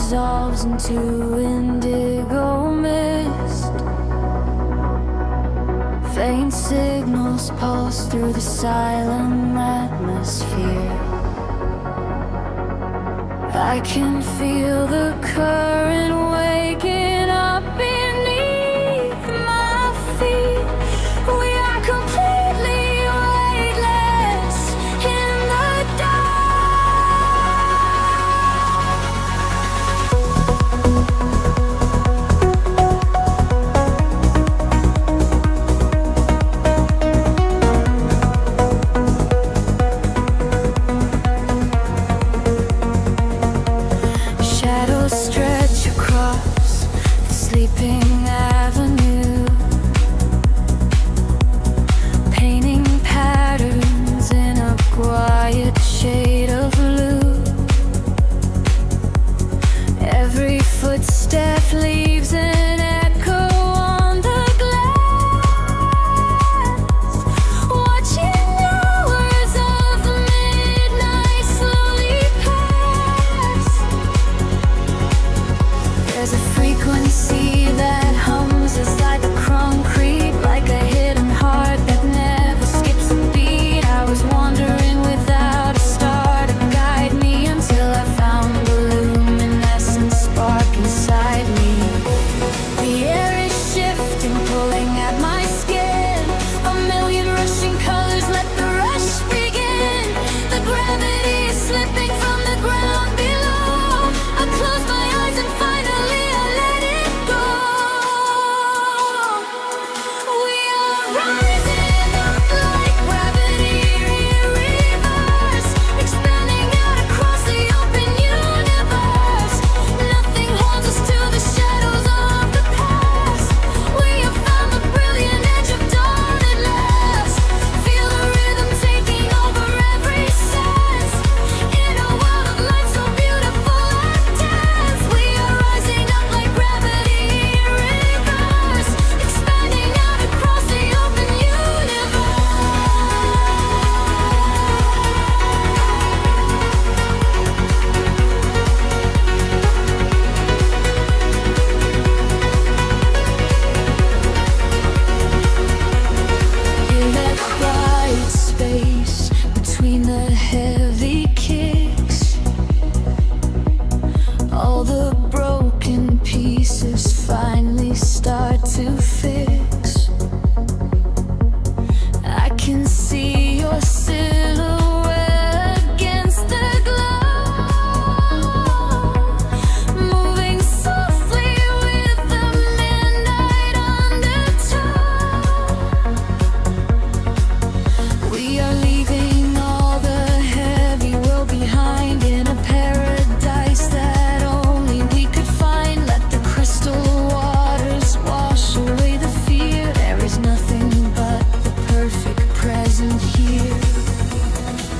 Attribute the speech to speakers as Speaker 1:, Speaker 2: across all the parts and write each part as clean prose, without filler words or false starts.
Speaker 1: dissolves into indigo mist. Faint signals pulse through the silent atmosphere. I can feel the current waking up beneath my feet. We are completely weightless in the stretch across the sleeping avenue, painting patterns in a quiet shade of blue. Every footstep leaves an echo on the glass, watching hours of the midnight slowly pass. There's a frequency that hums inside the concrete, like a hidden heart that never skips a beat. I was wandering without a star to guide me until I found the luminescent spark inside me. The air is shifting, pulling at my skin. A million rushing colors, let the rush begin. The gravity is slipping from the ground below. I close my eyes and finally I let it go. We are rising up like gravity in reverse, expanding out across the open universe. Nothing holds us to the shadows of the past. We have found the brilliant edge of dawn at last. Feel the rhythm taking over every sense. In a world of light so beautiful and dense, we are rising up like gravity in reverse, expanding out across the open universe. In that quiet space between the heavy kicks, all the broken pieces finally start to fix. I can see your silhouette against the glow, moving softly with the midnight undertow. We are leaving all the heavy world behind in a paradise that only we could find. Let the crystal waters wash away the fear. There is nothing but the perfect present here.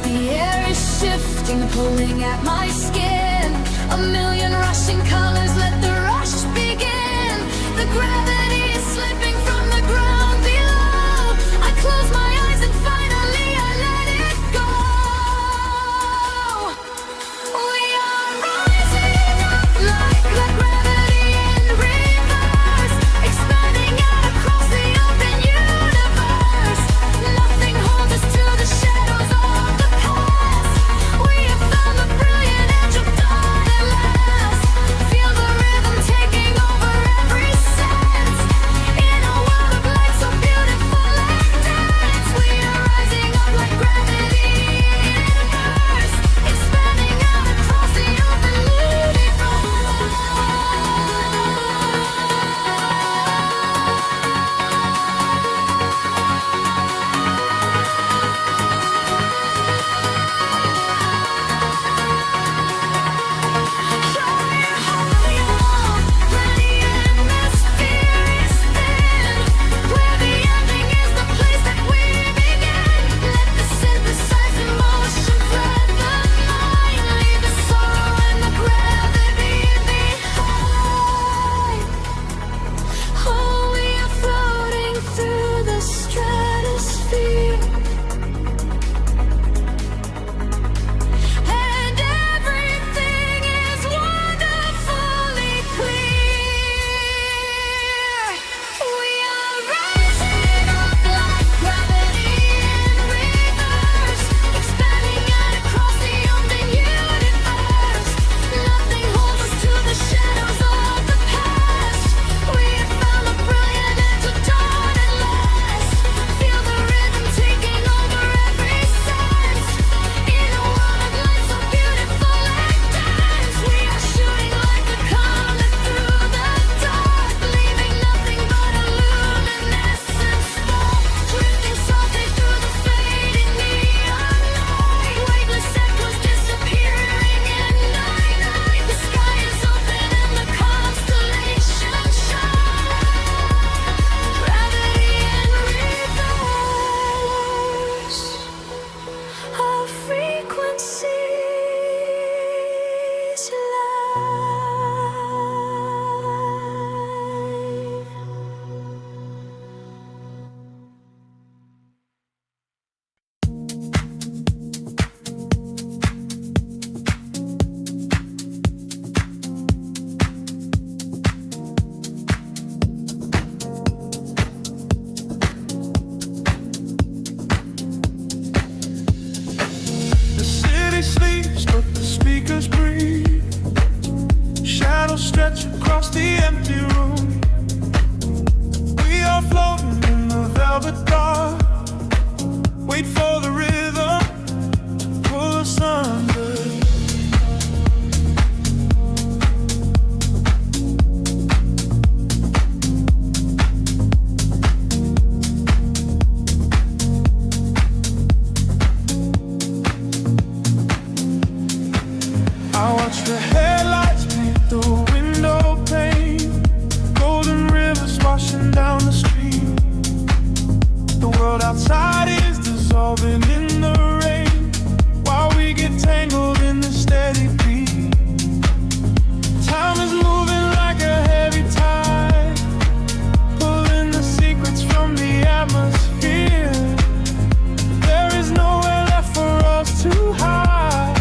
Speaker 1: The air is shifting, pulling at my skin. A million rushing colors, let the rush begin. The gravity is slipping from the ground below. I close my eyes and finally I let it go. We are rising up like gravity in reverse, expanding out across the open universe. Nothing holds us to the shadows of the past. We have found the brilliant edge of dawn at last. Feel the rhythm
Speaker 2: Watch the headlights paint the window pane, golden rivers washing down the street. The world outside is dissolving in the rain, while we get tangled in the steady beat. Time is moving like a heavy tide, pulling the secrets from the atmosphere. There is nowhere left for us to hide,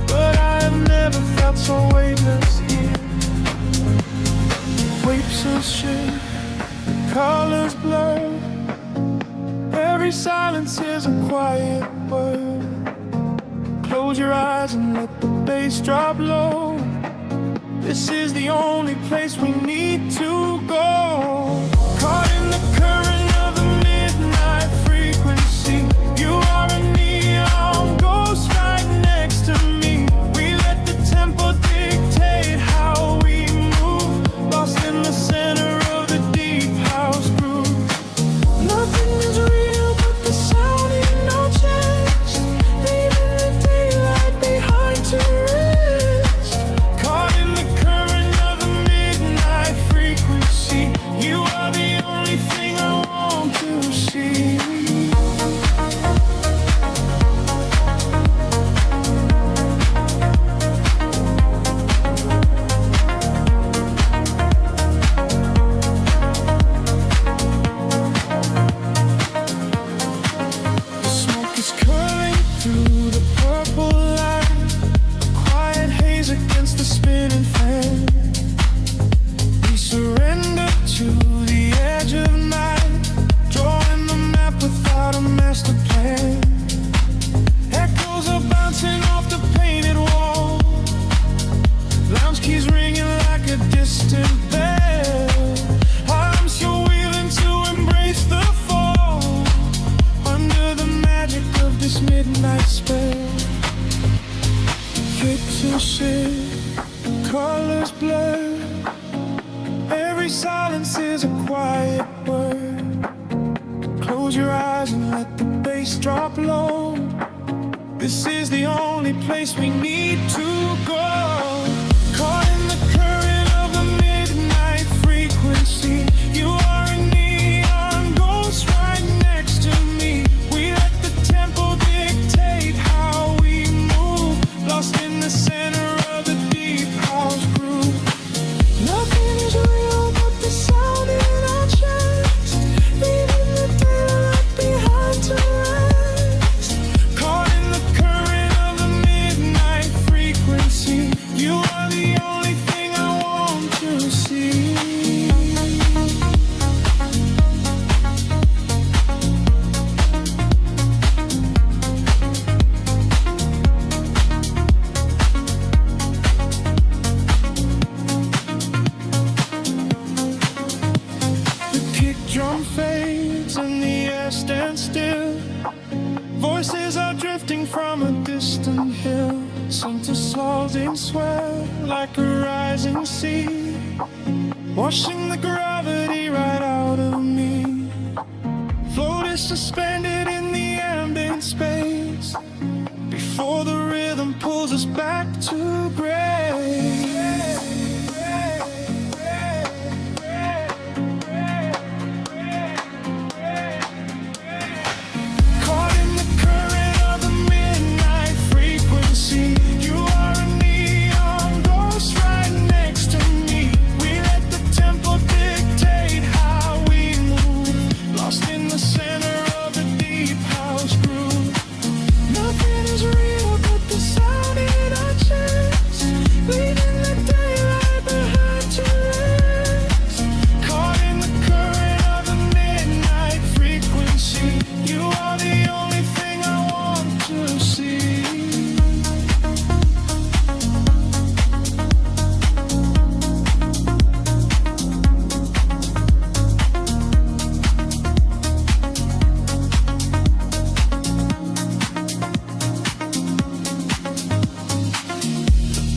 Speaker 2: but I have never felt so weightless here. Waves of shit, colors blur, every silence is a quiet word. Close your eyes and let the bass drop low. This is the only place we need to go. Caught in the current of the midnight frequency. You are a neon ghost right next to me. We let the tempo dictate how we move, lost in the center of the deep house groove. Nothing is real but the sound in our chest, leaving the daylight behind to rest. Caught in the current of the midnight frequency. You are the only thing I want to see. The smoke is curling through the purple light, a quiet haze against the spinning fan. We surrender to the edge of night, drawing the map without a master plan. Echoes are bouncing off the painted wall, lounge keys ringing like a distant bell. I'm still willing to embrace the fall, under the magic of this midnight spell. Picture shift, colors blur, every silence is a quiet word. Close your eyes and let the bass drop low. This is the only place we need to go. Caught in the current of the midnight frequency. You are a neon ghost right next to me. We let the tempo dictate how we move, lost in the center of the deep house groove. Nothing is real but the sound in our chest, leaving the daylight behind to rest. Caught in the current of the midnight frequency. You are the only thing I want to see. The kick drum fades and the air stands still. Voices are drifting from a distant hill, sink to salting swell like a rising sea, washing the gravity right out of me. Float is suspended in the ambient space, before the rhythm pulls us back to grace. Caught in the current of the midnight frequency. You are a neon ghost right next to me. We let the tempo dictate how we move, lost in the center of the deep house groove. Nothing is real but the sound in our chest, leaving the daylight behind to rest. Caught in the current of the midnight frequency. You are the only thing I want to see.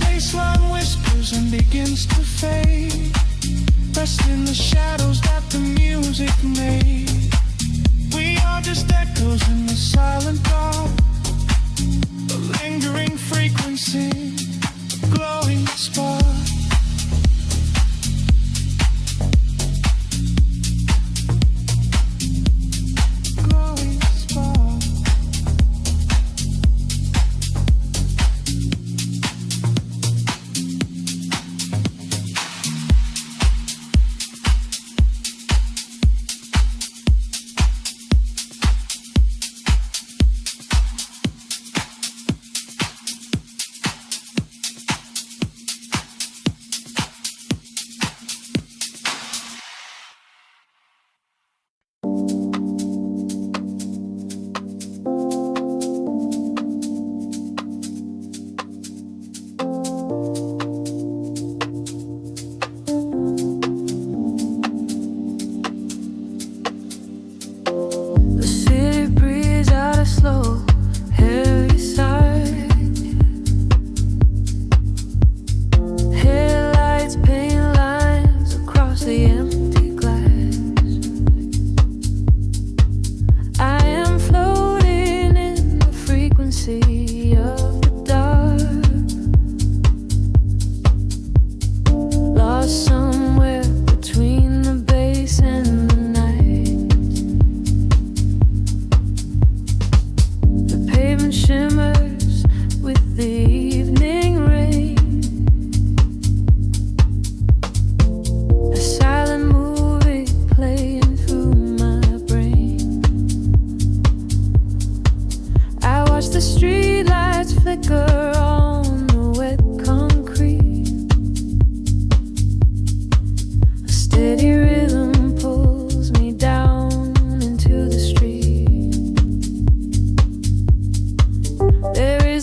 Speaker 2: Baseline whispers and begins to fade, rest in the shadows that the music made. We are just echoes in the silent dark, a lingering frequency, a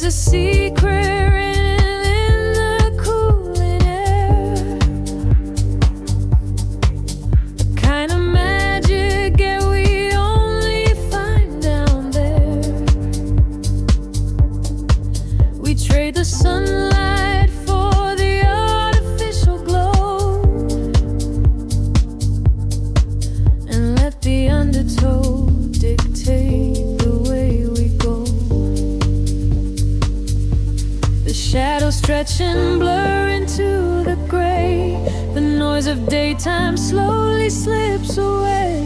Speaker 1: There's a secret written in the cooling air, the kind of magic that we only find down there. We trade the sunlight for the artificial glow, and let the undertow dictate the way we go. The shadows stretch and blur into the gray. The noise of daytime slowly slips away.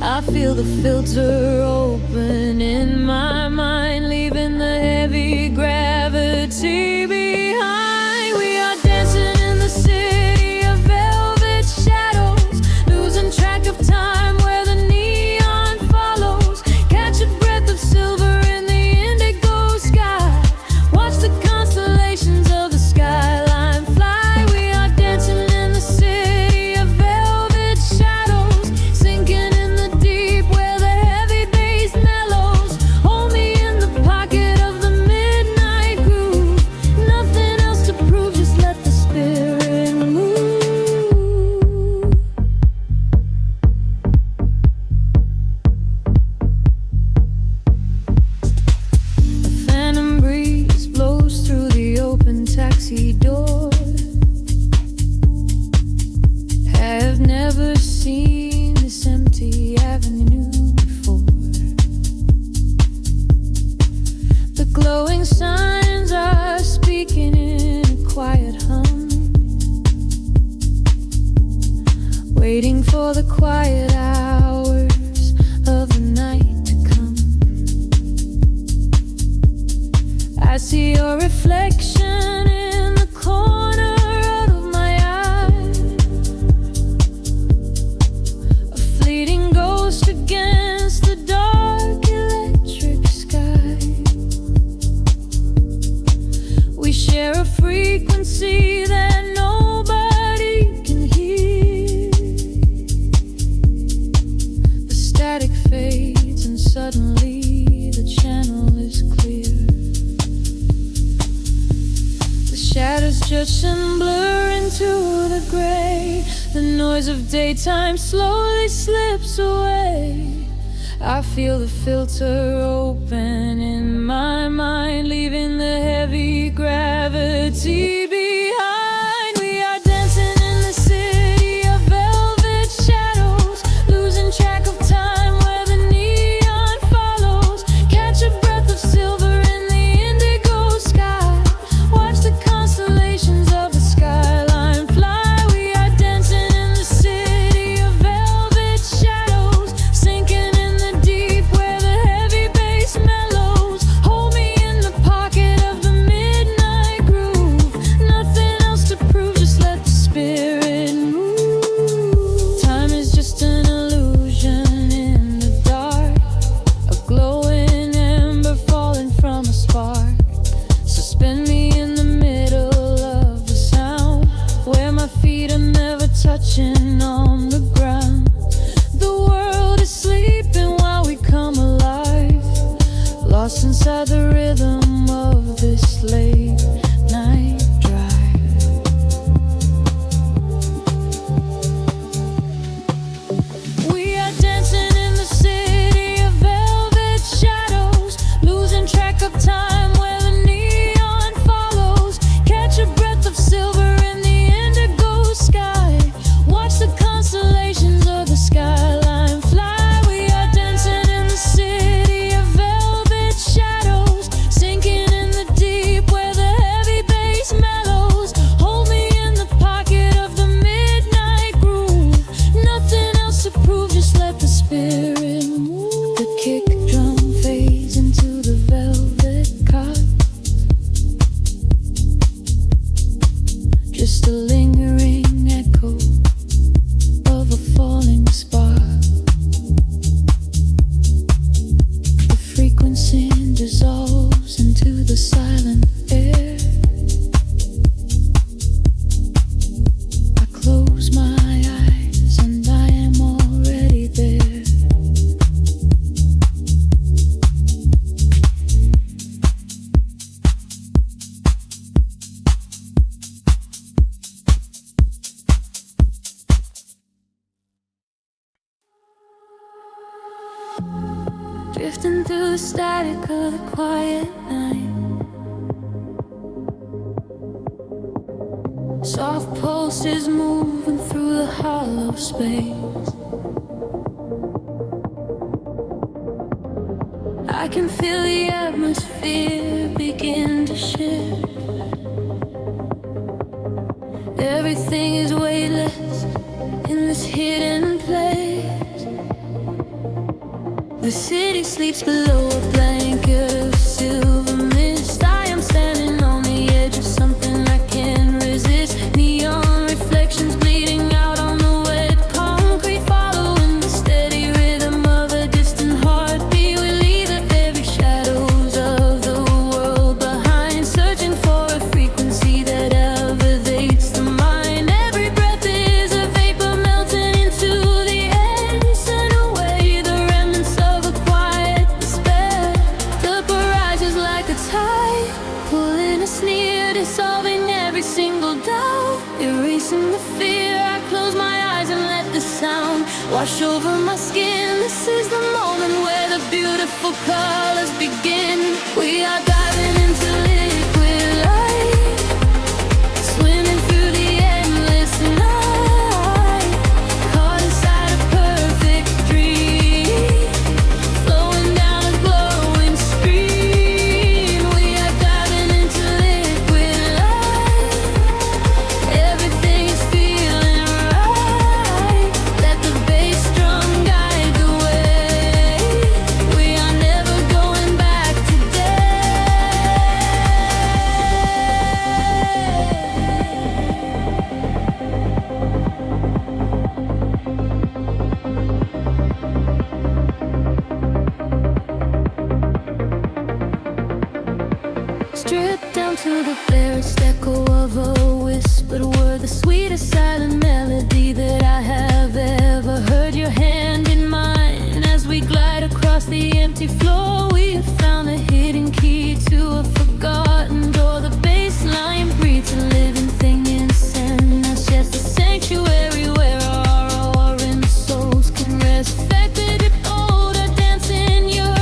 Speaker 1: I feel the filter open in my mind, leaving the heavy gravity behind. We are dancing in the city of velvet shadows, losing track of time where the neon follows. Catch a breath of silver in the indigo sky. Watch the constellations of the skyline fly. We are dancing in the city of velvet shadows, sinking in the deep where the heavy bass mellows. Hold me in the pocket of the midnight groove. Nothing else to prove, just let the spirit move. A phantom breeze blows through the open taxi door. Have never seen this empty avenue before. The glowing signs are speaking in a quiet hum, waiting for the quiet hours of the night to come. I see your reflection in the corner of my eye, a fleeting ghost against the dark electric sky. We share a frequency that nobody can hear. The static fades and suddenly the channel is clear. The shadows judge and blur into the gray. The noise of daytime slowly slips away. I feel the filter open in my mind, leaving the heavy gravity behind. We are dancing in the city of velvet shadows, losing track of time where the neon follows. Catch a breath of silver in the indigo sky. Watch the constellations of the skyline fly. We are dancing in the city of velvet shadows, sinking in the deep where the heavy bass mellows. Hold me in the pocket of the midnight groove. Nothing else to prove, just let the spirit move. Time is just an illusion in the dark, a glowing ember falling from a spark. Suspend me in the middle of the sound, where my feet are never touching on the ground. The world is sleeping while we come alive, lost inside the rhythm of this late night drive. We are dancing in the city of velvet shadows, losing track of time where the neon follows. Catch a breath of silver in the indigo sky. Watch the constellations of the skyline fly. We are dancing in the city of velvet shadows, sinking in the deep where the heavy bass mellows. Hold me in the pocket of the midnight groove. Nothing else to prove, just let the spirit move. The kick drum fades into the velvet cot, just a lingering echo of a falling spark. The frequency dissolves into the silent air. I close my eyes and I am already there. the static of the quiet night. Soft pulses moving through the hollow space. I can feel the atmosphere begin to shift. Everything is weightless in this hidden place. The city sleeps below a blanket of silver mist. I am standing on the edge of something I can't resist. Neon reflections bleeding out on the wet concrete, following the steady rhythm of a distant heartbeat. We leave the very shadows of the world behind, searching for a frequency that elevates the mind. Every breath is a vapor melting into the air, send away the remnants of a quiet despair. The barrage is like a tide, pulling us near, dissolving every single doubt, erasing the fear. I close my eyes and let the sound wash over my skin. This is the moment where the beautiful colors begin. We are diving into liquid light, swimming through the endless night, caught inside a perfect dream, flowing down a glowing stream. We are diving into liquid light. Everything is feeling right. Let the bass drum guide the way. We are never going back today. Stripped down to the barest echo of a whispered word, the sweetest silent melody that I have ever heard. Your hand in mine as we glide across the empty floor. We have found the hidden key to a forgotten door. The bass line breathes a living thing inside us. Yes, the sanctuary where our roaring souls can rest. Affected older, dance in your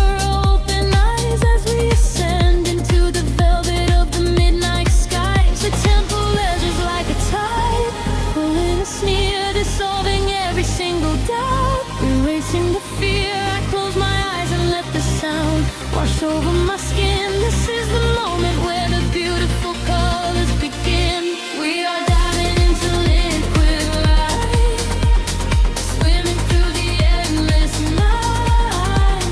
Speaker 1: open eyes as we ascend into the velvet of the midnight skies. The temple ledges like a tide, pulling us near, dissolving every single doubt, erasing the fear. I close my eyes and let the sound wash over my skin. This is the moment where the beautiful colors begin. We are diving into liquid light, swimming through the endless night,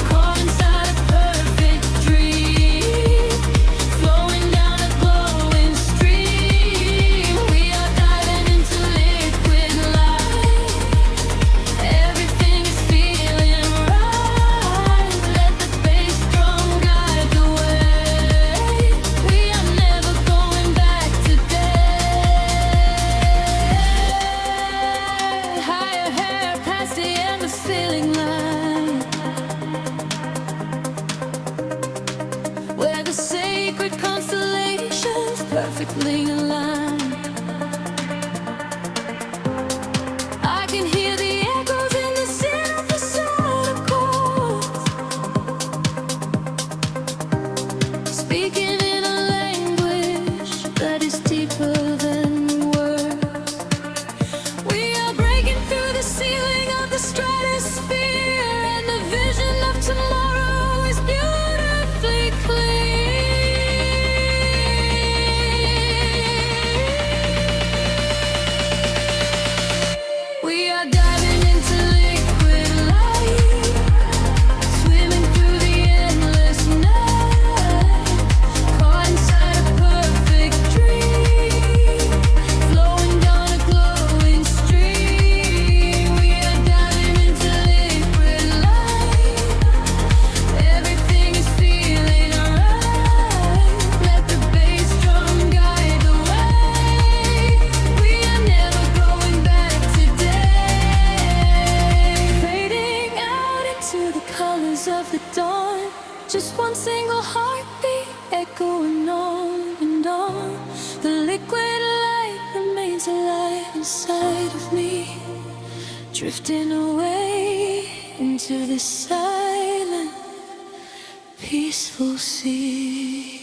Speaker 1: caught inside a perfect dream, flowing down a glowing stream. We are diving into liquid light. Everything is feeling right. Let the bass drum guide the way. We are never going back today. Higher hair past the endless feeling line, where the sacred constellations perfectly align. I can hear the echoes in the synthesizer chords, speaking in a language that is deeper than words. We are breaking through the ceiling of the stratosphere, and the vision of tomorrow is beautifully clear. We are diving into liquid light, swimming through the endless night, caught inside a perfect dream, flowing down a glowing stream. We are diving into liquid light. Everything is feeling right. Let the bass drum guide the way. We are never going back today. Fading out into the colors of the dawn. Just one single heartbeat echoing on and on. The liquid light remains alive inside of me, drifting away into the silent peaceful sea.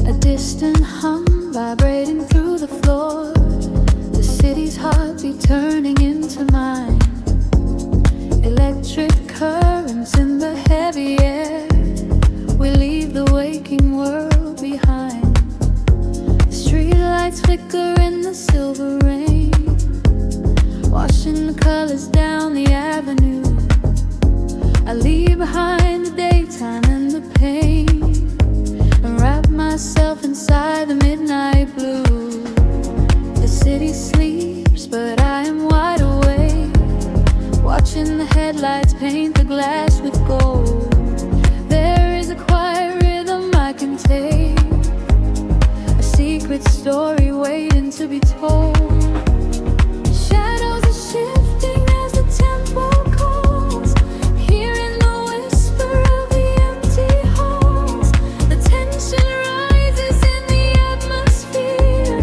Speaker 1: A distant hum vibrating through the floor, the city's heartbeat turning into mine. Electric currents in the heavy air, we leave the waking world behind. The streetlights flicker in the silver rain, washing the colors down the avenue. I leave behind the daytime and the pain, and wrap myself inside the midnight blue. The city sleeps, but I am wide awake, watching the headlights paint the glass with gold. There is a quiet rhythm I can take, a secret story waiting to be told. Shadows are shifting as the tempo calls, hearing the whisper of the empty halls. The tension rises in the atmosphere,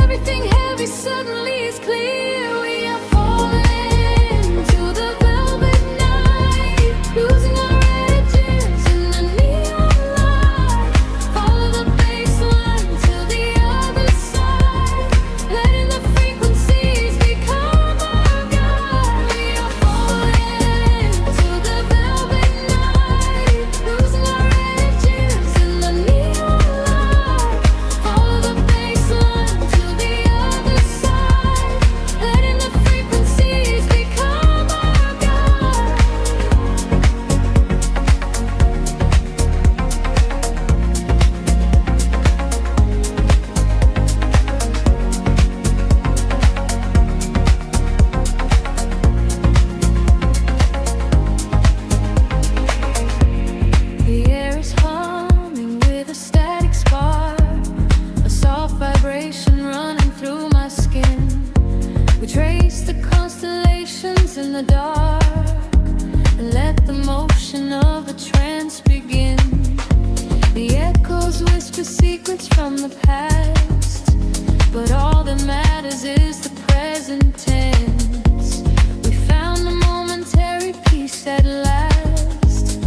Speaker 1: everything heavy suddenly is clear. We are falling to the velvet night, losing our edges in the neon light. Follow the bass line to the other side, letting the frequencies become our guide. We are falling to the velvet night, losing our edges in the neon light. Follow the bass line to the other side, letting the frequencies become our guide. The air is humming with a static spark, a soft vibration running through my skin. We trace the constellations in the dark, and let the motion of the trance begin. The echoes whisper secrets from the past, but all that matters is the present tense. We found a momentary peace at last,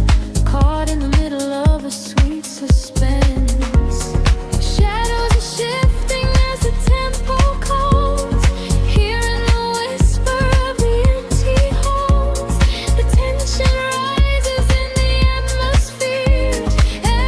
Speaker 1: caught in the middle of a sweet suspense. Shadows are shifting as the tempo calls, hearing the whisper of the empty halls. The tension rises in the atmosphere,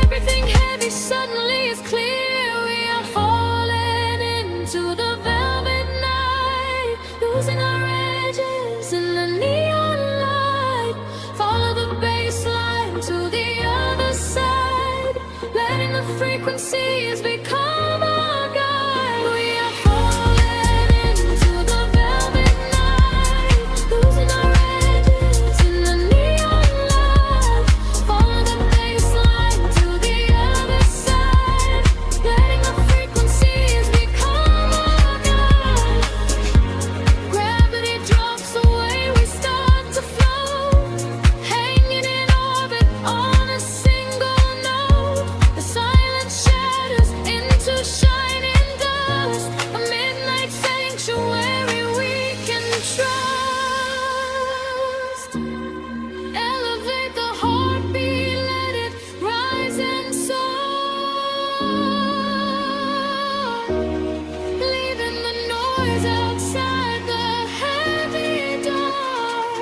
Speaker 1: everything heavy suddenly is clear. We are falling into the velvet night, losing our edges in the neon light. Follow the bass line to the other side, letting the frequencies become our guide. We are falling into the velvet night, losing our edges in the neon light. Follow the bass line to the other side, letting the frequencies become our guide. Gravity drops away, we start to float, hanging in orbit on a single note. The silence shatters into shining dust, a midnight sanctuary we can trust. Elevate the heartbeat, let it rise and soar, leaving the noise outside the heavy dark.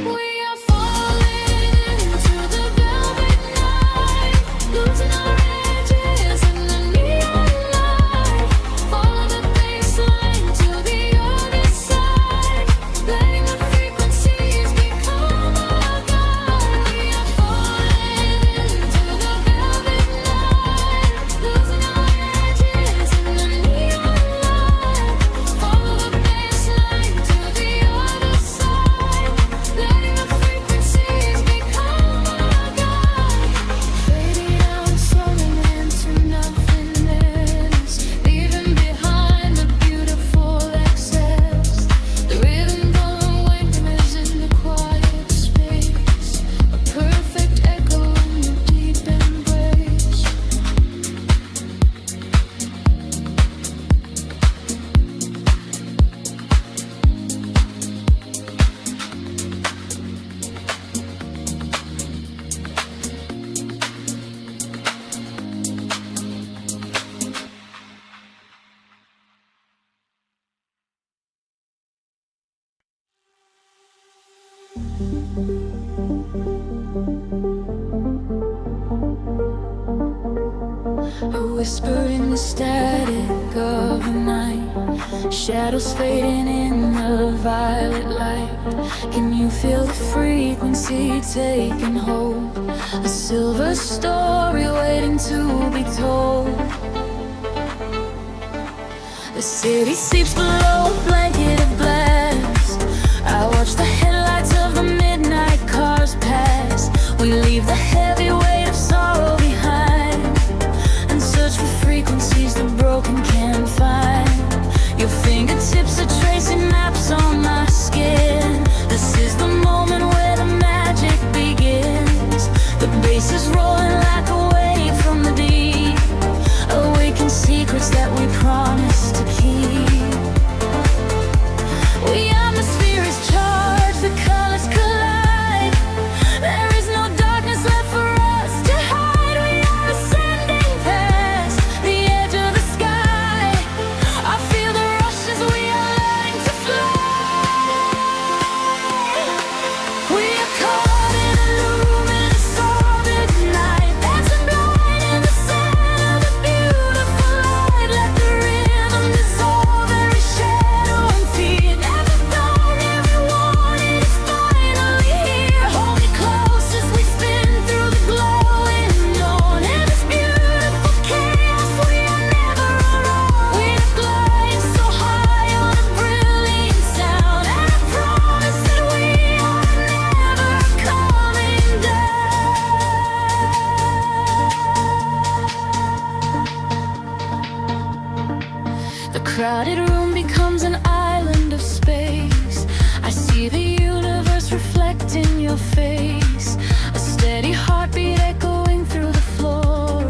Speaker 1: We are falling into the velvet night, losing our edges in the neon light. Follow the bass line to the other side, letting the frequencies become our guide. We are falling into the velvet night, losing our edges in the neon light. Follow the bass line to the other side, A whisper in the static of the night, shadows fading in the violet light. Can you feel the frequency taking hold? A silver story waiting to be told. The city sleeps below a blanket of glass. I watch the headlights of the midnight cars pass. We leave the heavy weight of sorrow behind and search for frequencies the broken can't find. Your fingertips are tracing maps on my skin. This is the moment where the magic begins. The bass is rolling like a wave from the deep, awaken secrets that we promised to keep. The atmosphere is charged, the colors collide. There is no darkness left for us to hide. We are ascending past the edge of the sky. I feel the rush as we are learning to fly. We are caught in a luminous orbit tonight, dancing blind in the center of a beautiful light. Let the rhythm dissolve every shadow and fear. Never thought, never wanted, it's finally here. Hold me close as we spin through the glowing dawn. In this beautiful chaos, we are never alone. We are gliding so high on a brilliant sound, and I promise that we are never coming down. The crowded room becomes an island of space. I see the universe reflect in your face. A steady heartbeat echoing through the floor.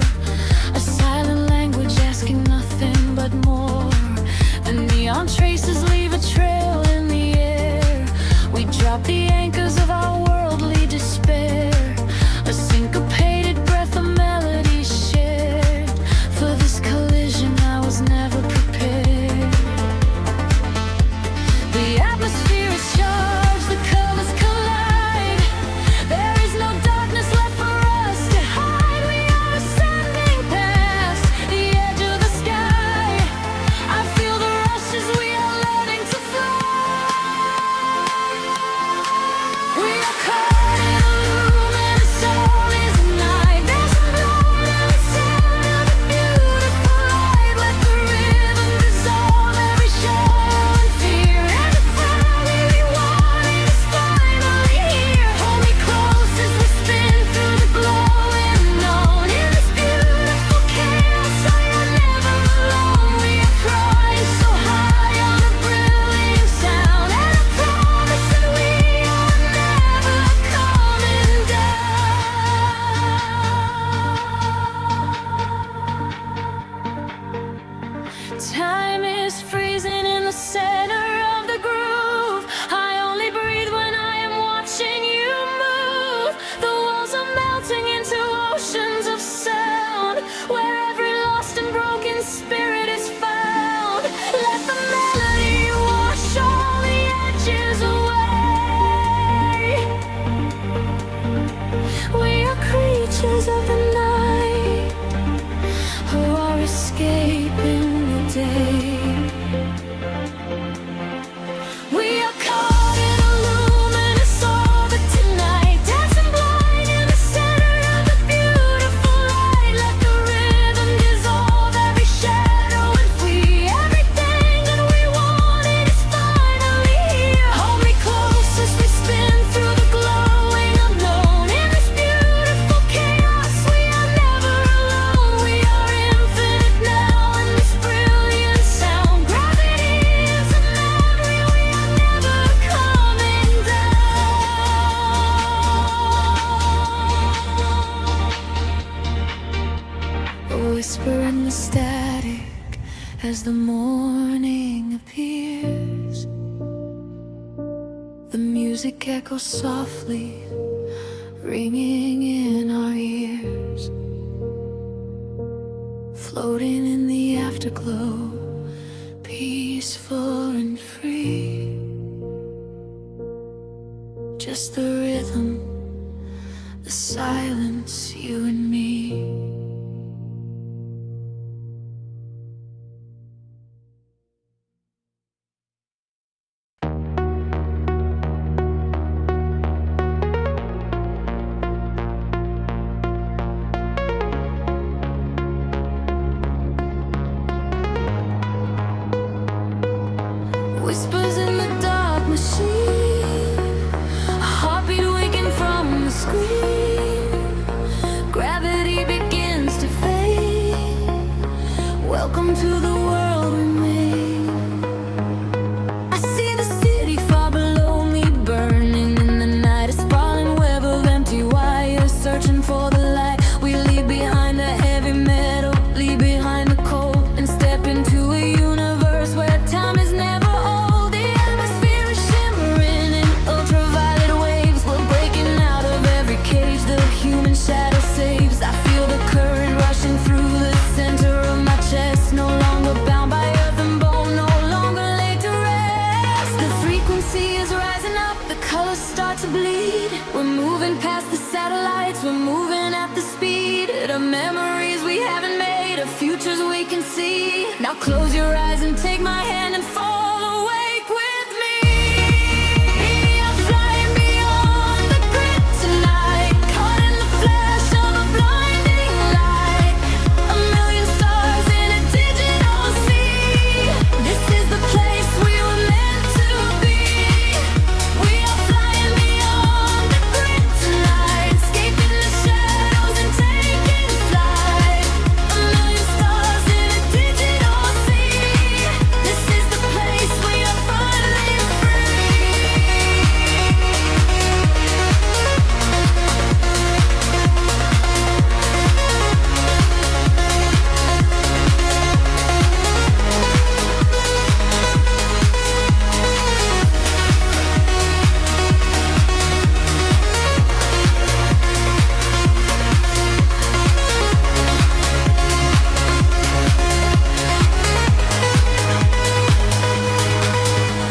Speaker 1: A silent language asking nothing but more. The neon traces leave a trail in the air. We drop the anchors of our worldly despair. A syncopated breath of melodies shared. For this collision I was never prepared. The atmosphere is charged, the colors collide. There is no darkness left for us to hide. We are ascending past the edge of the sky. I feel the rush as we are learning to fly. We are caught in a luminous orbit tonight, dancing blind in the center of a beautiful light. Let the rhythm dissolve every shadow and fear. And the finally we wanted is finally here. Hold me close as we spin through the glowing dawn. In this beautiful chaos, I am never alone. We are flying so high on a brilliant sound, and I promise that we are never coming down. Time is freezing in the center of the groove. I only breathe when I am watching you move. The walls are melting into oceans of sound, where every lost and broken spirit is found. Let the melody wash all the edges away. We are creatures of the night who are escaping the day. We are caught in a luminous orbit tonight, dancing blind in the center of a beautiful light. Let the rhythm dissolve every shadow and free. Everything that we wanted is finally here. Hold me close as we spin through the glowing unknown. In this beautiful chaos, we are never alone. We are infinite now in this brilliant sound. Gravity is a memory, we are never coming down. A whisper in the static as the morning appears. The music echoes softly, ringing in our ears. Floating in the afterglow, peaceful and free. just the rhythm, the silence, you and me. Whispers in the dark machine, a heartbeat waking from the screen. Gravity begins to fade. Welcome to the world we made. I see the city far below me, burning in the night. A sprawling web of empty wires, searching for the light. We leave behind the heavy metal, leave behind the cold, and step into a universe where time is never old. The atmosphere is shimmering in ultraviolet waves. We're breaking out of every cage the human shadow saves. I feel the current rushing through the center of my chest. No longer bound by earth and bone, no longer laid to rest. The frequency is rising up, the colors start to bleed. We're moving past the satellites, we're moving at the speed of memories we haven't made, of futures we can see. Now close your eyes and take my hand and fall awake with me. I'm flying beyond the grid tonight, caught in the flash of a blinding light. A million stars in a digital sea. This is the place we were meant to be. We are flying beyond the grid tonight, escaping the shadows and taking flight. A million stars in a digital sea. This is the place we are finally free.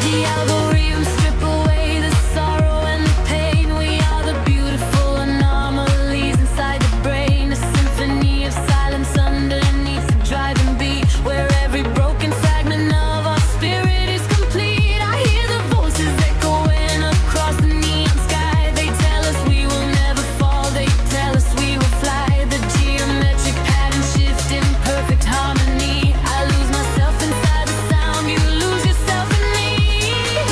Speaker 1: The algorithms strip away the sorrow and the pain. We are the beautiful anomalies inside the brain. A symphony of silence underneath the driving beat, where every broken fragment of our spirit is complete. I hear the voices echoing across the neon sky. They tell us we will never fall, they tell us we will fly. The geometric pattern shift in perfect harmony. I lose myself inside the sound, you lose yourself in me.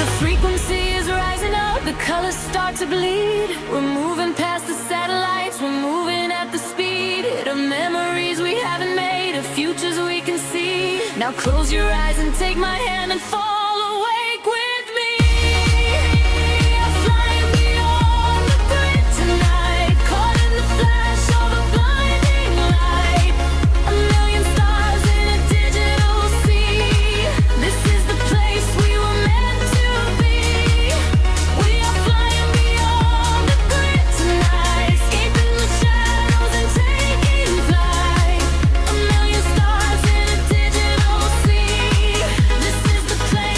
Speaker 1: The frequency is rising up, the colors start to bleed. We're moving past the satellites, we're moving at the speed of memories we haven't made, of futures we can see. Now close your eyes and take my hand and fall awake with me. I'm flying beyond the grid tonight, caught in the flash of a blinding light. A million stars in a digital sea. This is the place we were meant to be. We are flying beyond the grid tonight, escaping the shadows and taking flight. A million stars in a digital sea. This is the place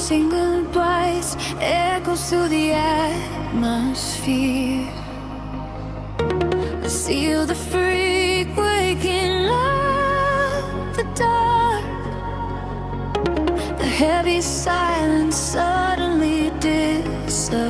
Speaker 1: passing goodbyes echoes through the atmosphere. I seal the freak waking up the dark. The heavy silence suddenly disappears.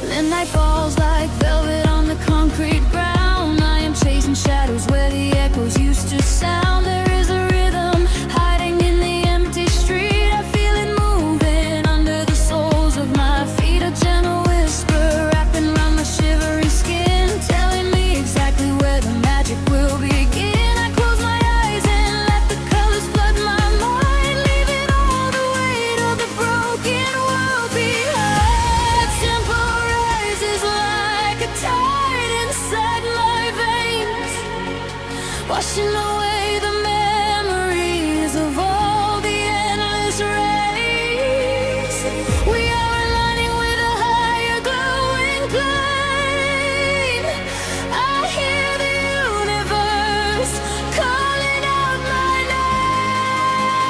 Speaker 1: The night falls like velvet on the concrete ground. I am chasing shadows where the echoes used to sound. There is a rhythm hiding in the empty street. I feel it moving under the soles of my feet. A gentle whisper wrapping around my shivering skin, telling me exactly where the magic will begin. I close my eyes and let the colors flood my mind, leaving all the weight of the broken world behind. The tempo rises like a tide inside my veins, washing away the memories of all the endless rays. We are aligning with a higher glowing plane. I hear the universe calling out my name.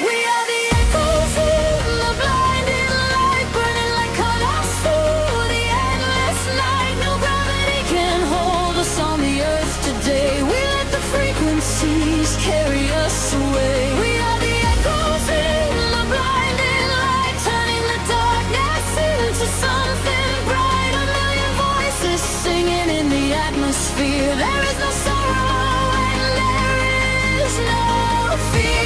Speaker 1: We are the echoes in the blinding light, burning like colors through the endless night. No gravity can hold us on the earth today. We let the frequencies carry us away. We are the echoes in the blinding light, turning the darkness into something bright. A million voices singing in the atmosphere. There is no sorrow and there is no fear.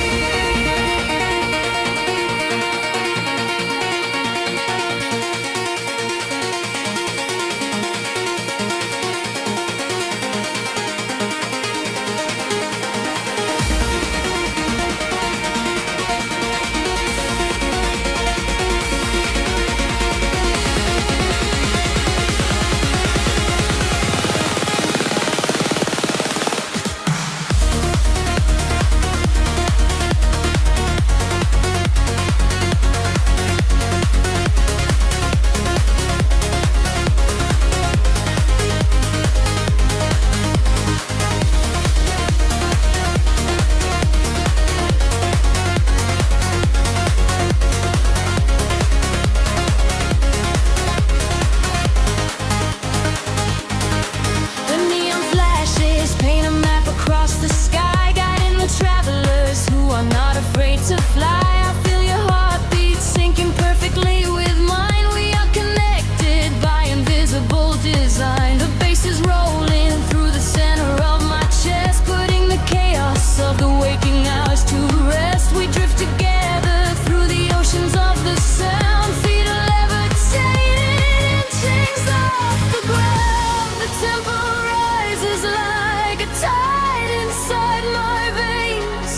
Speaker 1: The neon flashes paint a map across the sky, guiding the travelers who are not afraid to fly. I feel your heartbeat syncing perfectly with mine. We are connected by invisible design. The bass is rolling through the center of my chest, putting the chaos of the waking hours to rest. We drift together through the oceans of the sound, feet are levitating, chains off the ground. The tempo rises like a tide inside my veins,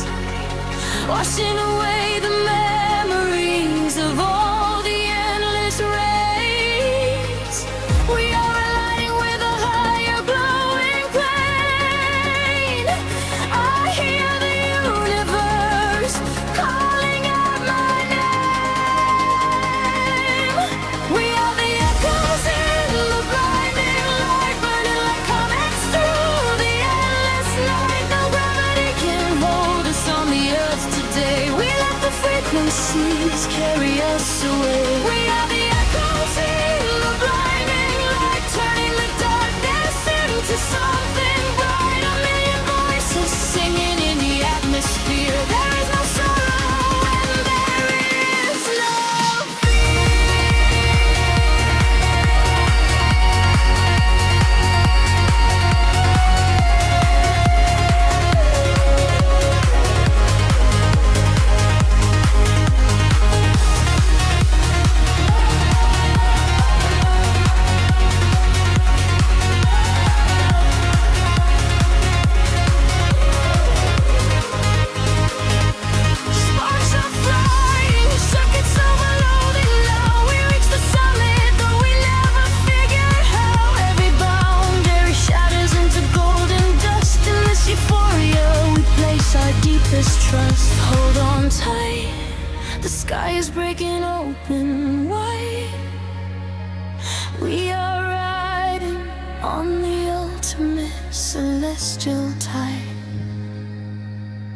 Speaker 1: washing away the memories of all the endless rays. We are aligning with a higher glowing plane. I hear the universe calling out my name. We are the echoes in the blinding light, burning like comets through the endless night. No gravity can hold us on the earth today. We let the frequencies carry us away. We are the echoes in the blinding light, turning the darkness into something bright. A million voices singing in the atmosphere. There is no sorrow and there is no open wide. We are riding on the ultimate celestial tide.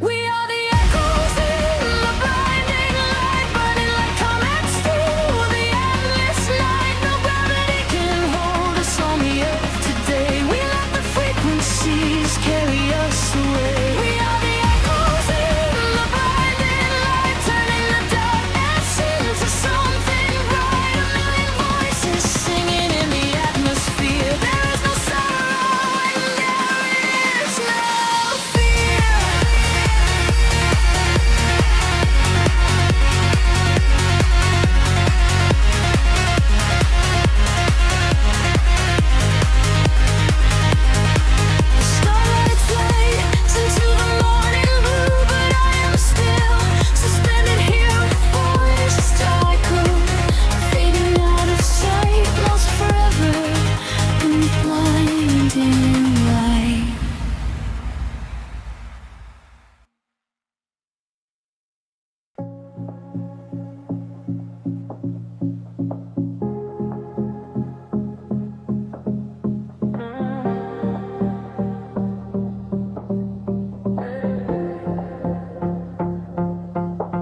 Speaker 1: We are the echoes in the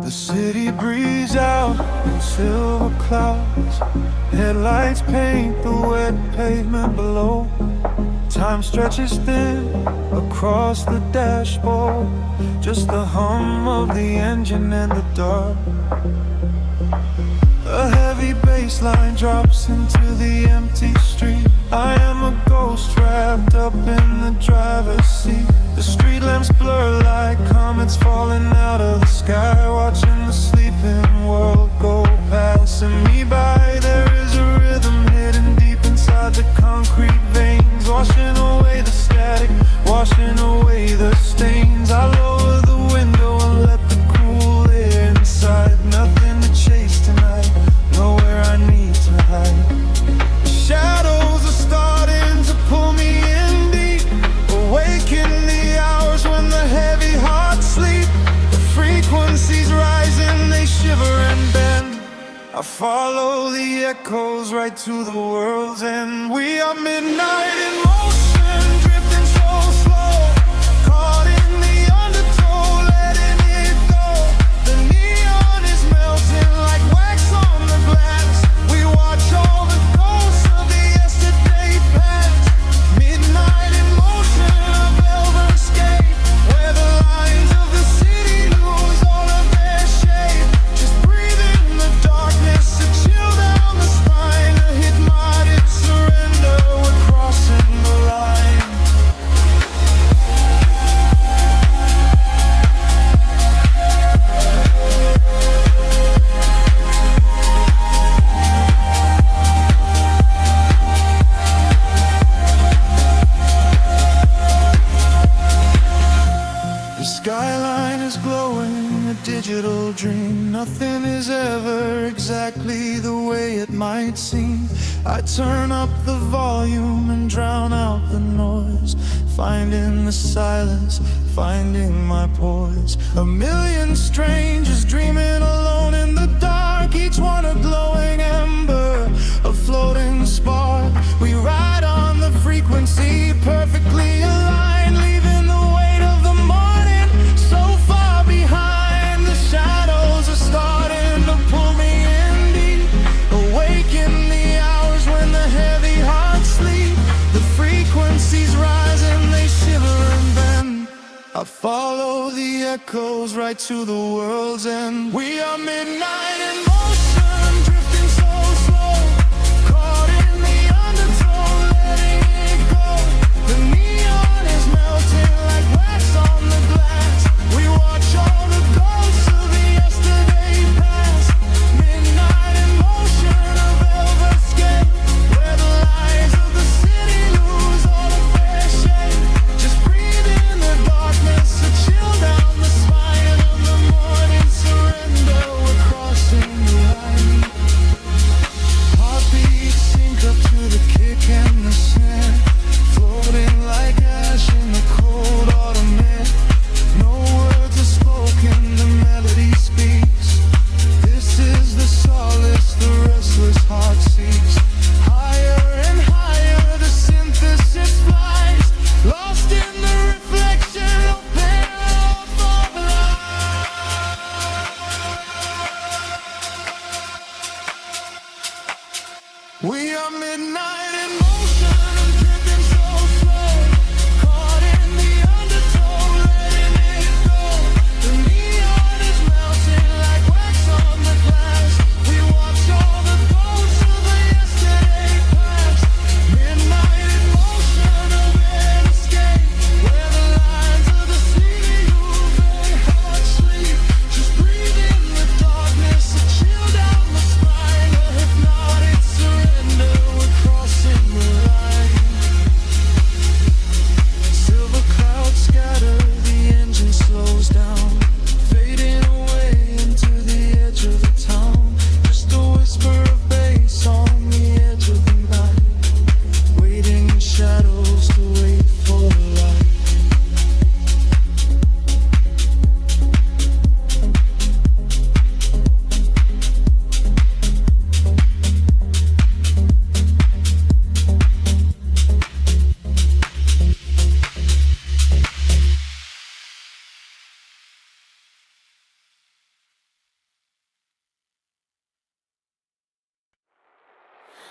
Speaker 2: The city breathes out in silver clouds. Headlights paint the wet pavement below. Time stretches thin across the dashboard. Just the hum of the engine and the dark. A heavy bass line drops into the empty street. I am a ghost trapped up in the driver's seat. The street lamps blur like comets falling out of the sky, watching the sleeping world go passing me by. There is a rhythm hidden deep inside the concrete veins, washing away the static, washing away the stains. I lower the window and let the cool air inside. Nothing to chase tonight, nowhere I need to hide. Shadows are starting to pull me in deep, awaken the hours when the heavy hearts sleep. The frequencies rising, they shiver and bend. I follow the echoes right to the world's end. We are midnight in motion, drifting so slow, caught in the undertow, letting it go. The neon is melting like wax on the glass. We watch all the ghosts of the yesterday past. Midnight in motion, a velvet escape, where the lines of the city lose all of their shape. Just breathe in the darkness, a chill down the spine, a hypnotic surrender. We're crossing the line. The skyline is glowing, a digital dream. Nothing is ever exactly the way it might seem. I turn up the volume and drown out the noise, finding the silence, finding my poise. A million strangers dreaming alone in the dark, each one a glowing ember, a floating spark. We ride on the frequency, perfectly aligned, leaving the weight of the morning so far behind. The shadows are starting to pull me in deep, awaken the hours when the heavy hearts sleep. The frequencies rise and they shiver and bend. I follow the echoes right to the world's end. We are midnight in motion, drifting so slow, caught in the undertow, letting it go. The neon is melting like wax on the glass. We watch all the ghosts of the yesterday past. Midnight in motion, a velvet escape, where the lies of the city lose all of their shape. Just breathe in the darkness, a chill down the spine of the morning surrender. We're crossing the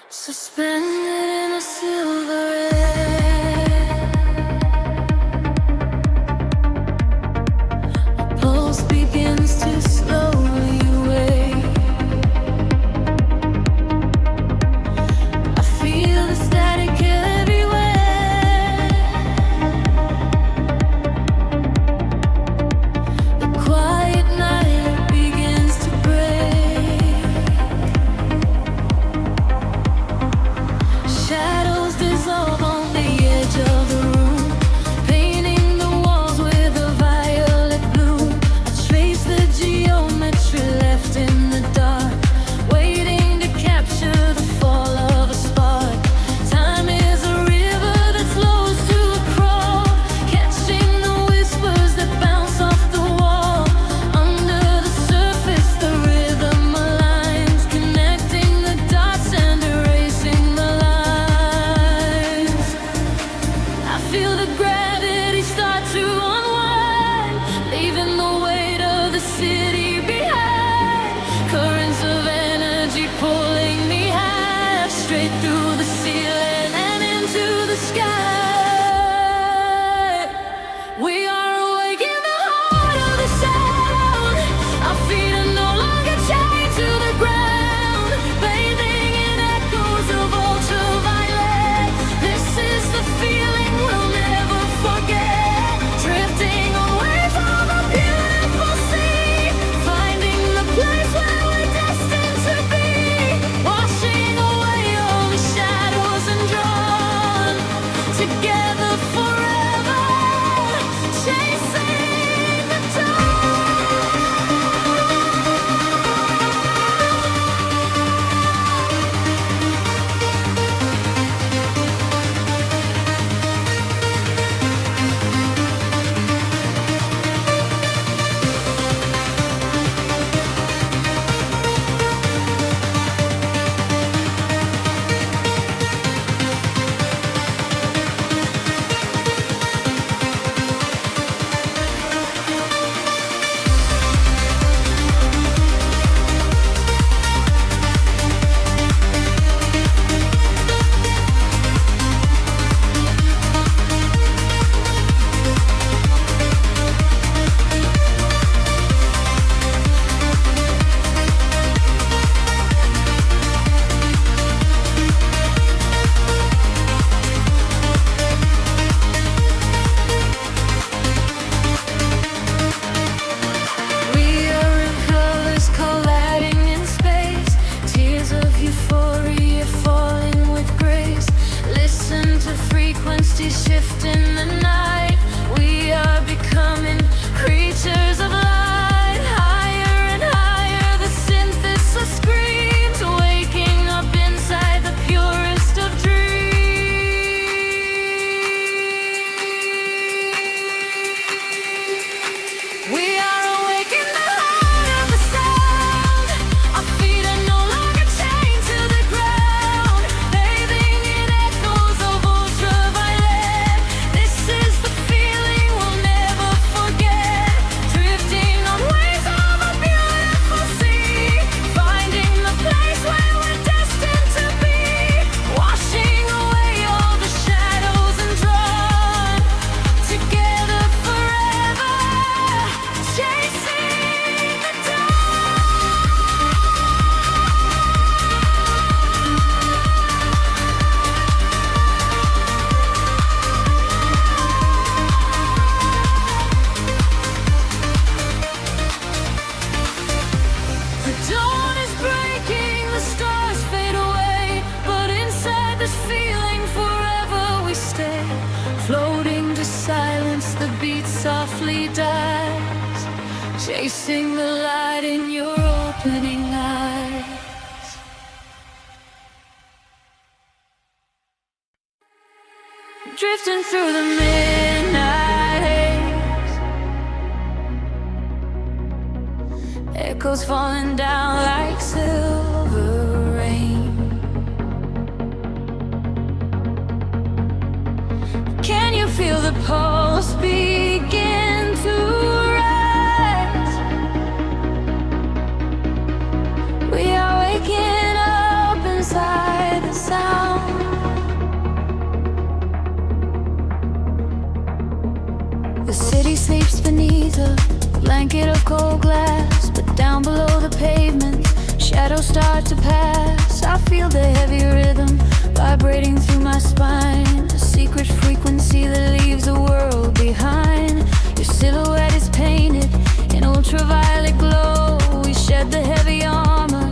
Speaker 1: Suspended in a silver air, my pulse begins to slowly wake. I feel the static everywhere. The quiet night begins to break. Shadows dissolve on the edge of the room, painting the walls with a violet bloom. I trace the geometry left in the dark, waiting to capture the fall of a spark. Time is a river that flows to a crawl, catching the whispers that bounce off the wall. Under the surface, the rhythm aligns, connecting the dots and erasing the lines. I feel the gravity start to unwind, leaving the weight of the city behind. Currents of energy pulling me high, straight through the ceiling and into the sky. We are awake in the heart of the sound. Our feet are no longer chained to the ground, bathing in echoes of ultraviolet. This is the feeling we'll never forget. Drifting on waves of a beautiful sea, finding the place where we're destined to be. Washing away all the shadows and drawn together forever, chasing the We are in colors colliding in space, tears of euphoria falling with grace. Listen to frequencies shift in the night. We are becoming creatures of light. Higher and higher, the synthesis screams, waking up inside the purest of dreams. We are awake in the heart of the sound. Our feet are no longer chained to the ground, bathing in echoes of ultraviolet. This is the feeling we'll never forget. Drifting on waves of a beautiful sea, finding the place where we're destined to be. Washing away all the shadows and drawn together forever, chasing the dawn. The dawn is breaking, the stars fade away, but inside this feeling forever we stay. Floating to silence, the beat softly dies, chasing the light in your opening eyes. Drifting through the midnight haze, echoes falling down like silver rain. Can you feel the pulse begin to rise? We are waking up inside the shadows start to pass, I feel the heavy rhythm vibrating through my spine. A secret frequency that leaves the world behind. Your silhouette is painted in ultraviolet glow. We shed the heavy armor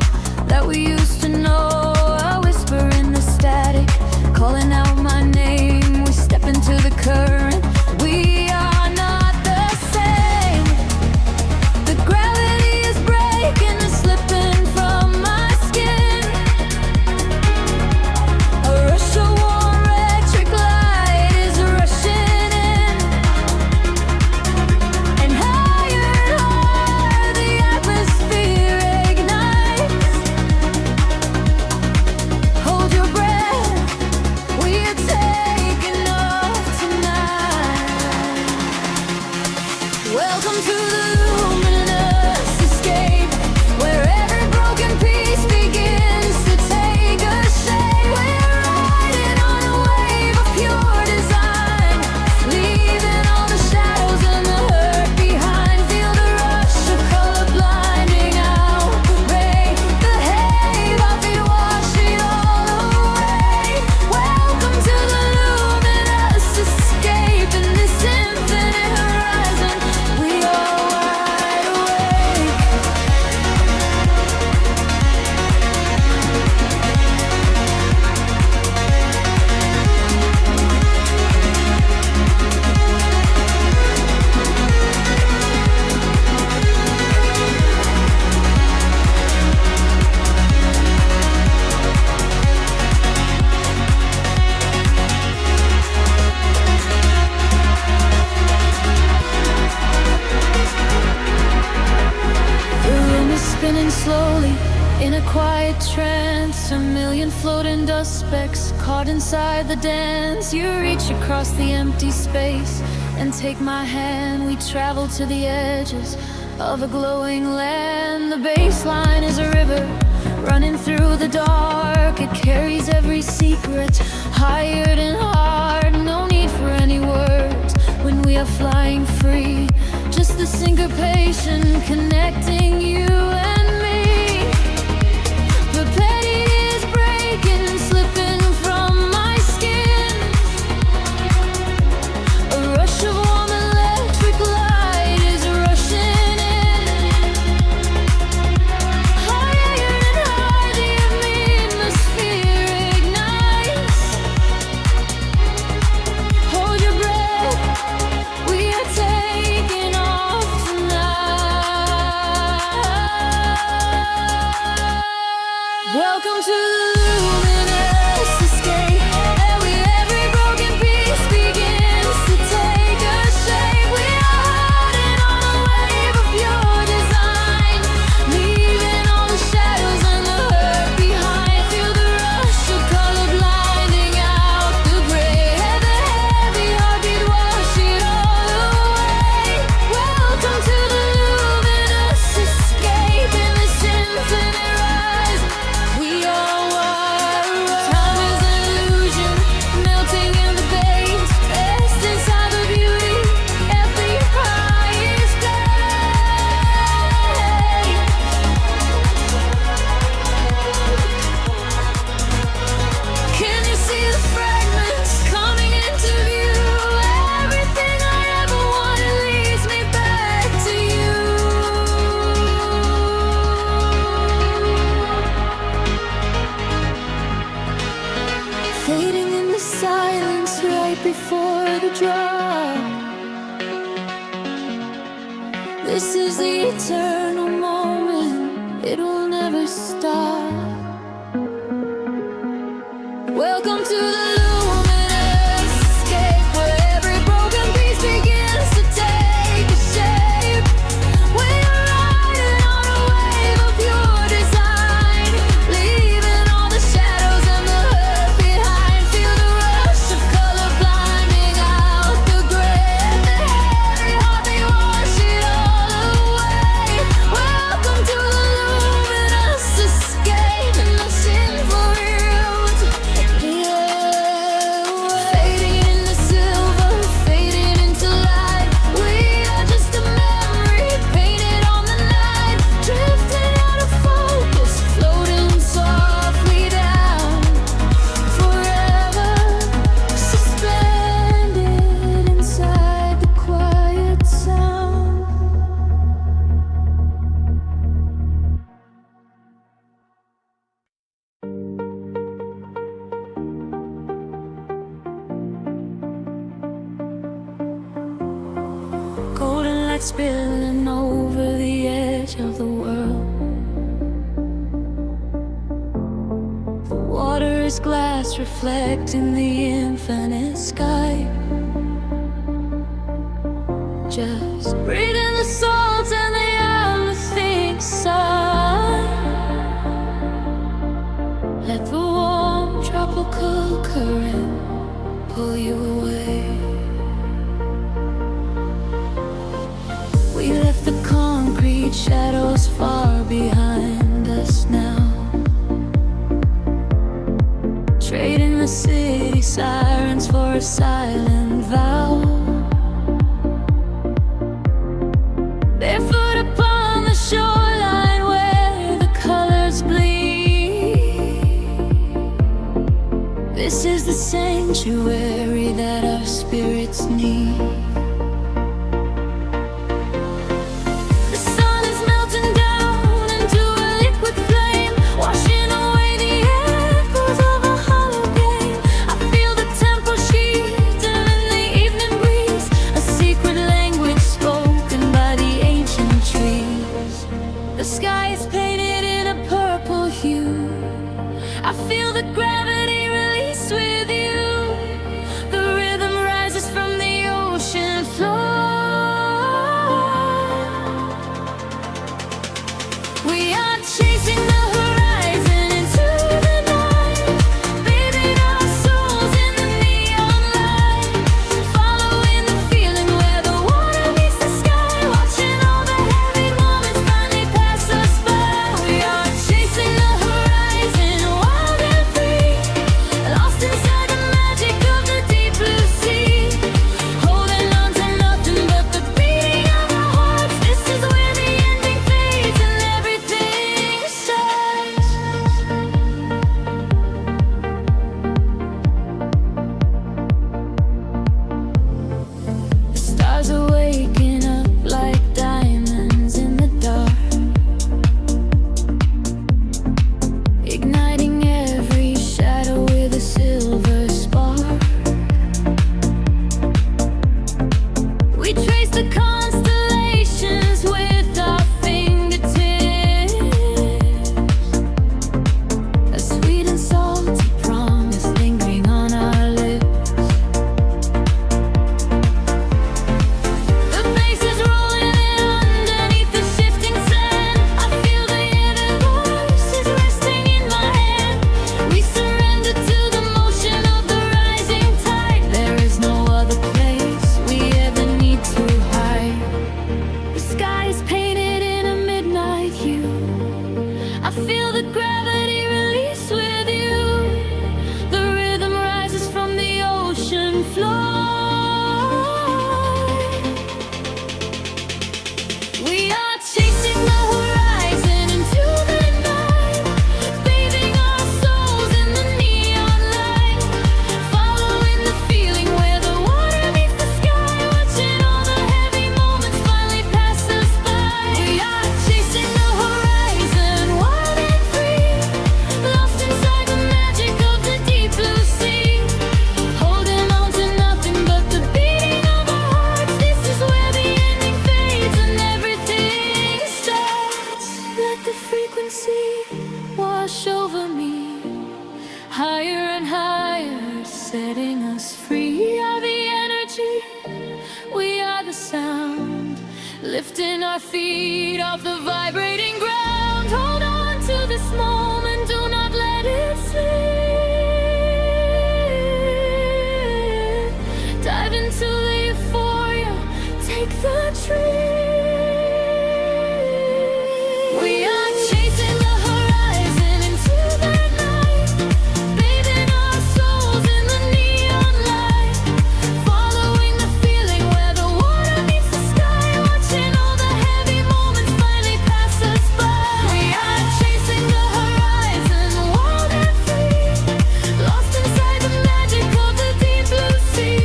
Speaker 1: that we used to know. I whisper in the static, calling out my name. We step into the current. We are not the same. The gravity is breaking and slipping from my skin. A rush of warm electric light is rushing in. And higher the atmosphere ignites. Hold your breath, we are taking off tonight. Welcome to the luminous escape, where every broken piece begins to take a shape. We're riding on a wave of pure design, leaving all the shadows and the hurt behind. Feel the rush of color blinding out the rain. The haze, our feet wash it all away. Welcome to the luminous escape, in this infinite horizon we are wide awake. The room is spinning slowly in a quiet trance. A million floating dust specks caught inside the dance. You reach across the empty space and take my hand. We travel to the edges of a glowing land. The baseline is a river running through the dark. It carries every secret, hired and hard. No need for any words when we are flying free. Just the syncopation connecting you and me. The petty is breaking, slipping from my skin. A rush of warm electric light is rushing in. Higher and higher the atmosphere ignites. Hold your breath, we are taking off tonight. Welcome to the luminous escape, where every broken piece begins to take a shape. We are riding on a wave of pure design, leaving all the shadows and the hurt behind. Feel the rush of color blinding out the gray. The heavy heartbeat wash it all away. Welcome to the luminous escape, in this infinite rise we are wide awake. Time is an illusion, melting in the veins. Rest inside the beauty at the highest place. Can you see the fragments coming into view? Everything I ever wanted leads me back to you. Fading in the silence right before the drop. This is the eternal moment, it will never stop. Welcome to the luminous escape, where every broken piece begins to take a shape. We are riding on a wave of pure design, leaving all the shadows and the hurt behind. Feel the rush of color blinding out the gray. The heavy heartbeat wash it all away. Welcome to the luminous escape. spilling over the edge of the world. The water is glass reflecting the infinite sky. Just breathe in the salt and the everything sigh. Let the warm tropical current pull you away. We left the concrete shadows far behind us now, trading the city sirens for a silent vow. Barefoot upon the shoreline where the colors bleed. This is the sanctuary that our spirits need. The sun is melting down into a liquid flame, washing away the echoes of a hollow game. I feel the temple sheeting in the evening breeze, a secret language spoken by the ancient trees. The sky is painted in a purple hue. I feel the gravity release with you. The rhythm rises from the ocean floor. We are chasing the horizon into the night, bathing our souls in the neon light, following the feeling where the water meets the sky, watching all the heavy moments finally pass us by. We are chasing the horizon, wild and free, lost inside the magic of the deep blue sea, holding on to nothing but the beating of our hearts. This is where the ending fades and everything starts. The stars are waking up like diamonds in the dark, igniting every shadow with a silver spark. We trace the constellations with our fingertips, a sweet and salty promise lingering on our lips. The bass is rolling in underneath the shifting sand. I feel the universe is resting in my hand. We surrender to the motion of the rising tide. There is no other place we ever need to hide. The sky is painted in a midnight hue. I feel the gravity release with you. The rhythm rises from the ocean floor. We are chasing the horizon into the night, bathing our souls in the neon light, following the feeling where the water meets the sky, watching all the heavy moments finally pass us by. We are chasing the horizon, wild and free, lost inside the magic of the deep blue sea, holding on to nothing but the beating of our hearts. This is where the ending fades and everything starts. Let the frequency wash over me, higher and higher, setting us free. We are the energy, we are the sound, lifting our feet off the vibrating ground. Hold on to this moment, do not let it slip. Dive into the euphoria, take the trip. We are chasing the horizon into the night, bathing our souls in the neon light, following the feeling where the water meets the sky, watching all the heavy moments finally pass us by. We are chasing the horizon, wild and free, lost inside the magic of the deep blue sea,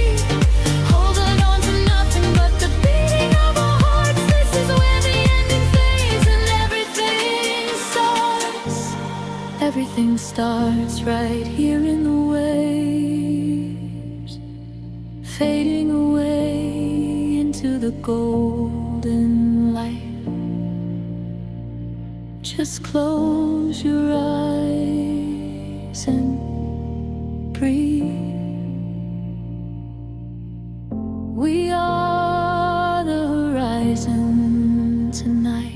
Speaker 1: holding on to nothing but the beating of our hearts. This is where the ending fades and everything starts. Everything starts right here in the waves, fading away into the golden Just close your eyes and breathe. We are the horizon tonight.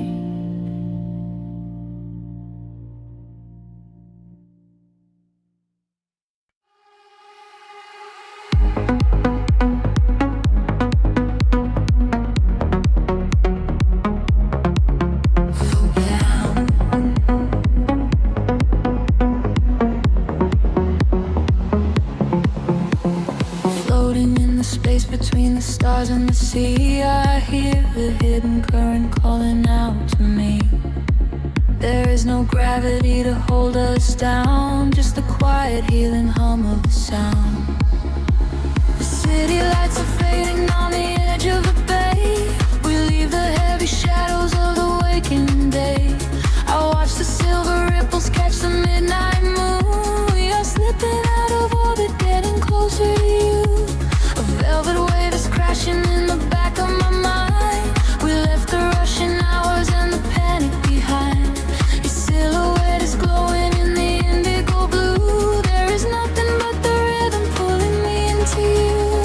Speaker 1: Between the stars and the sea, I hear the hidden current calling out to me. There is no gravity to hold us down, just the quiet healing hum of the sound. The city lights are fading on the edge of the bay. We leave the heavy shadows of the waking day. I watch the silver ripples catch the midnight moon. We are slipping out of orbit, getting closer to you. A velvet wave is crashing in the back of my mind. We left the rushing hours and the panic behind. Your silhouette is glowing in the indigo blue. There is nothing but the rhythm pulling me into you.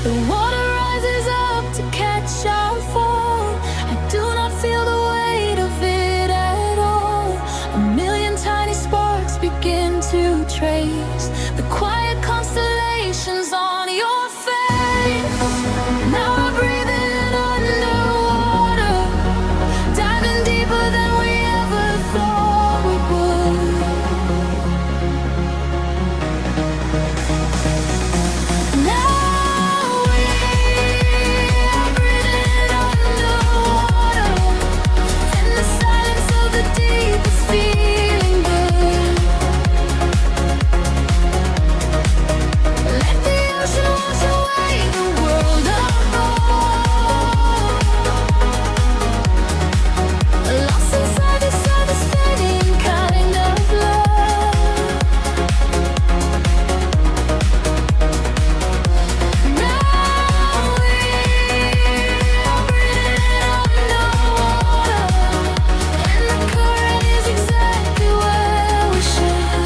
Speaker 1: The water rises up to catch our fall. I do not feel the weight of it at all. A million tiny sparks begin to trace the quiet constellations on your face. Now we're breathing underwater, diving deeper than we ever thought we would. Now we're breathing underwater, in the silence of the deep is feeling good. Let the ocean wash away the world apart. Lost inside this understanding kind of love. Now we're breathing underwater, and the current is exactly where we should.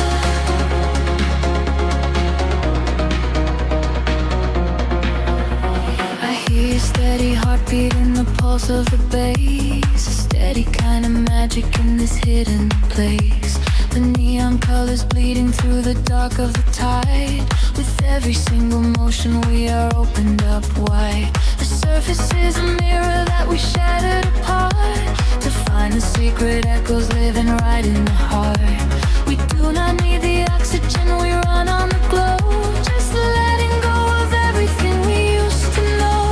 Speaker 1: I hear your steady heartbeat in the pulse of the bass. A steady kind of magic in this hidden place. The neon colors bleeding through the dark of the tide. With every single motion we are opened up wide. The surface is a mirror that we shattered apart, to find the secret echoes living right in the heart. We do not need the oxygen, we run on the glow. Just letting go of everything we used to know.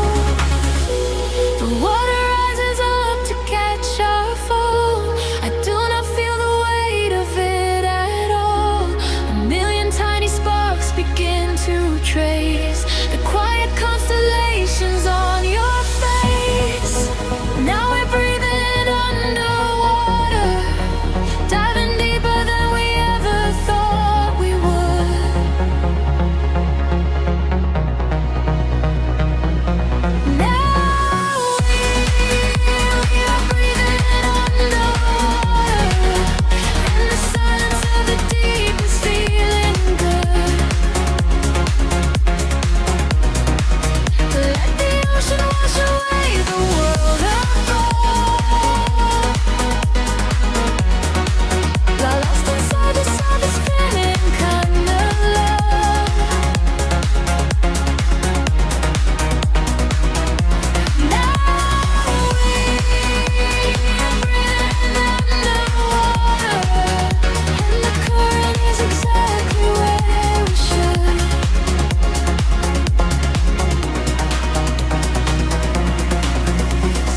Speaker 1: The water rises up to catch our fall. I do not feel the weight of it at all. A million tiny sparks begin to trace the quiet constellations on your face. Now we're breathing underwater, diving deeper than we ever thought we would. Now we're breathing underwater, and the silence of the deep is feeling good. Let the ocean wash away the world apart. Lost inside this understanding kind of love. Now we're breathing underwater, and the current is exactly where we should.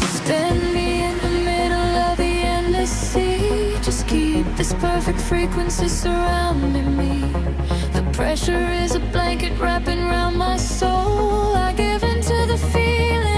Speaker 1: Suspend me in the middle of the endless sea. Just keep this perfect frequency surrounding me. The pressure is a blanket wrapping around my soul. I give into the feeling